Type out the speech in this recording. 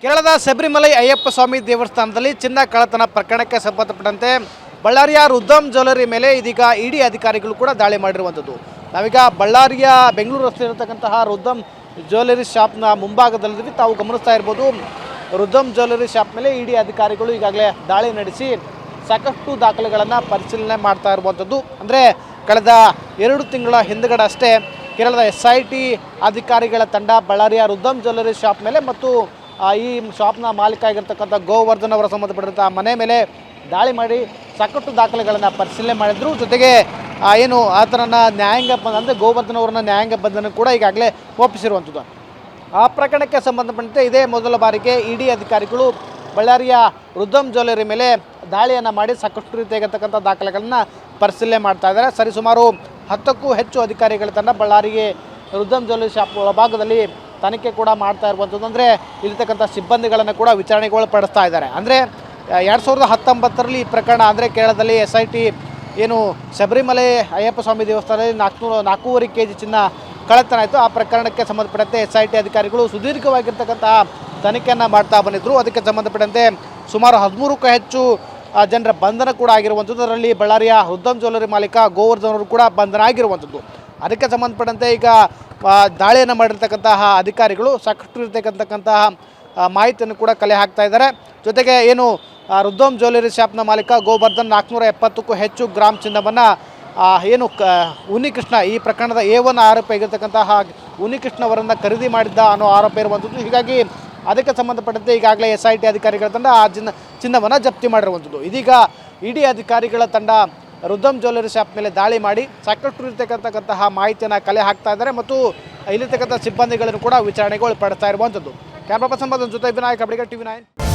ಕೇರಳದ ಶಬರಿಮಲೈ ಅಯ್ಯಪ್ಪ ಸ್ವಾಮಿ ದೇವಸ್ಥಾನದಲ್ಲಿ ಚಿನ್ನ ಕಳ್ಳತನ ಪ್ರಕರಣಕ್ಕೆ ಸಂಬಂಧಪಟ್ಟಂತೆ ಬಳ್ಳಾರಿಯ ರುದ್ದಮ್ ಜ್ಯುವೆಲರಿ ಮೇಲೆ ಇದೀಗ ಇಡಿ ಅಧಿಕಾರಿಗಳು ಕೂಡ ದಾಳಿ ಮಾಡಿರುವಂಥದ್ದು. ನಾವೀಗ ಬಳ್ಳಾರಿಯ ಬೆಂಗಳೂರು ರಸ್ತೆ ಇರತಕ್ಕಂತಹ ರುದ್ದಮ್ ಜ್ಯುವೆಲರಿ ಶಾಪ್ನ ಮುಂಭಾಗದಲ್ಲಿ ತಾವು ಗಮನಿಸ್ತಾ ಇರ್ಬೋದು. ರುದ್ದಮ್ ಜ್ಯುವೆಲರಿ ಶಾಪ್ ಮೇಲೆ ಇಡಿ ಅಧಿಕಾರಿಗಳು ಈಗಾಗಲೇ ದಾಳಿ ನಡೆಸಿ ಸಾಕಷ್ಟು ದಾಖಲೆಗಳನ್ನು ಪರಿಶೀಲನೆ ಮಾಡ್ತಾ ಇರುವಂಥದ್ದು. ಅಂದರೆ ಕಳೆದ 2 ತಿಂಗಳ ಹಿಂದುಗಡೆ ಅಷ್ಟೇ ಕೇರಳದ SIT ಅಧಿಕಾರಿಗಳ ತಂಡ ಬಳ್ಳಾರಿಯ ರುದ್ದಮ್ ಜ್ಯುವೆಲರಿ ಶಾಪ್ ಮೇಲೆ ಮತ್ತು ಈ ಶಾಪ್ನ ಮಾಲೀಕ ಆಗಿರ್ತಕ್ಕಂಥ ಗೋವರ್ಧನ್ ಅವರ ಸಂಬಂಧಪಟ್ಟಂಥ ಮನೆ ಮೇಲೆ ದಾಳಿ ಮಾಡಿ ಸಾಕಷ್ಟು ದಾಖಲೆಗಳನ್ನು ಪರಿಶೀಲನೆ ಮಾಡಿದ್ರು. ಜೊತೆಗೆ ಏನು ಆತನನ್ನು ನ್ಯಾಯಾಂಗ ಅಂದರೆ ಗೋವರ್ಧನ್ ಅವರನ್ನ ನ್ಯಾಯಾಂಗ ಬಂಧನ ಕೂಡ ಈಗಾಗಲೇ ಒಪ್ಪಿಸಿರುವಂಥದ್ದು. ಆ ಪ್ರಕರಣಕ್ಕೆ ಸಂಬಂಧಪಟ್ಟಂತೆ ಇದೇ ಮೊದಲ ಬಾರಿಗೆ ಇಡಿ ಅಧಿಕಾರಿಗಳು ಬಳ್ಳಾರಿಯ ರುದ್ದಮ್ ಜ್ಯುವೆಲರಿ ಮೇಲೆ ದಾಳಿಯನ್ನು ಮಾಡಿ ಸಾಕಷ್ಟು ರೀತಿಯಾಗಿರ್ತಕ್ಕಂಥ ದಾಖಲೆಗಳನ್ನು ಪರಿಶೀಲನೆ ಮಾಡ್ತಾ ಇದ್ದಾರೆ. ಸರಿಸುಮಾರು 10ಕ್ಕೂ ಹೆಚ್ಚು ಅಧಿಕಾರಿಗಳ ತಂಡ ಬಳ್ಳಾರಿಗೆ ರುದ್ದಮ್ ಜ್ಯುವೆಲರಿ ಶಾಪ್ ಒಳಭಾಗದಲ್ಲಿ ತನಿಖೆ ಕೂಡ ಮಾಡ್ತಾ ಇರುವಂಥದ್ದು. ಅಂದರೆ ಇಲ್ಲಿರ್ತಕ್ಕಂಥ ಸಿಬ್ಬಂದಿಗಳನ್ನು ಕೂಡ ವಿಚಾರಣೆಗೊಳಪಡಿಸ್ತಾ ಇದ್ದಾರೆ. ಅಂದರೆ 2019ರಲ್ಲಿ ಈ ಪ್ರಕರಣ ಅಂದರೆ ಕೇರಳದಲ್ಲಿ SIT ಏನು ಶಬರಿಮಲೆ ಅಯ್ಯಪ್ಪ ಸ್ವಾಮಿ ದೇವಸ್ಥಾನದಲ್ಲಿ 4.5 kg ಚಿನ್ನ ಕಳ್ಳತನ ಆಯಿತು. ಆ ಪ್ರಕರಣಕ್ಕೆ ಸಂಬಂಧಪಟ್ಟಂತೆ SIT ಅಧಿಕಾರಿಗಳು ಸುದೀರ್ಘವಾಗಿರ್ತಕ್ಕಂತಹ ತನಿಖೆಯನ್ನು ಮಾಡ್ತಾ ಬಂದಿದ್ದರು. ಅದಕ್ಕೆ ಸಂಬಂಧಪಟ್ಟಂತೆ ಸುಮಾರು 13ಕ್ಕೂ ಹೆಚ್ಚು ಜನರ ಬಂಧನ ಕೂಡ ಆಗಿರುವಂಥದ್ದು. ಅದರಲ್ಲಿ ಬಳ್ಳಾರಿಯ ರುದ್ದಮ್ ಜ್ಯುವೆಲರಿ ಮಾಲೀಕ ಗೋವರ್ಧನ್ ಅವರು ಕೂಡ ಬಂಧನ ಆಗಿರುವಂಥದ್ದು. ಅದಕ್ಕೆ ಸಂಬಂಧಪಟ್ಟಂತೆ ಈಗ ದಾಳಿಯನ್ನು ಮಾಡಿರ್ತಕ್ಕಂತಹ ಅಧಿಕಾರಿಗಳು ಸಾಕಷ್ಟು ಇರ್ತಕ್ಕಂತಹ ಮಾಹಿತಿಯನ್ನು ಕೂಡ ಕಲೆ ಹಾಕ್ತಾ ಇದ್ದಾರೆ. ಜೊತೆಗೆ ಏನು ರುದ್ದಮ್ ಜ್ಯುವೆಲರಿ ಶಾಪ್ನ ಮಾಲೀಕ ಗೋವರ್ಧನ್ 470ಕ್ಕೂ ಹೆಚ್ಚು ಗ್ರಾಮ್ ಚಿನ್ನವನ್ನು ಏನು ಉನ್ನಿಕೃಷ್ಣ ಈ ಪ್ರಕರಣದ A1 ಆರೋಪಿ ಆಗಿರ್ತಕ್ಕಂತಹ ಉನ್ನಿಕೃಷ್ಣ ಅವರನ್ನು ಖರೀದಿ ಮಾಡಿದ್ದ ಅನ್ನೋ ಆರೋಪ ಇರುವಂಥದ್ದು. ಹೀಗಾಗಿ ಅದಕ್ಕೆ ಸಂಬಂಧಪಟ್ಟಂತೆ ಈಗಾಗಲೇ SIT ಅಧಿಕಾರಿಗಳ ತಂಡ ಆ ಚಿನ್ನವನ್ನು ಜಪ್ತಿ ಮಾಡಿರುವಂಥದ್ದು. ಇದೀಗ ಇಡಿ ಅಧಿಕಾರಿಗಳ ತಂಡ ರುದ್ದಮ್ ಜ್ಯುವೆಲರಿ ಶಾಪ್ ಮೇಲೆ ದಾಳಿ ಮಾಡಿ ಸಾಕಷ್ಟು ಇರ್ತಕ್ಕಂತಹ ಮಾಹಿತಿಯನ್ನು ಕಲೆ ಹಾಕ್ತಾ ಇದ್ದಾರೆ ಮತ್ತು ಇಲ್ಲಿರ್ತಕ್ಕಂಥ ಸಿಬ್ಬಂದಿಗಳನ್ನು ಕೂಡ ವಿಚಾರಣೆಗೆ ಒಳಪಡಿಸ್ತಾ ಇರುವಂಥದ್ದು. ಕ್ಯಾಮ್ರಾ ಪರ್ಸನ್ ಜೊತೆ ವಿನಾಯಕ್ ಅಬ್ಡಿಗರ್ TV9.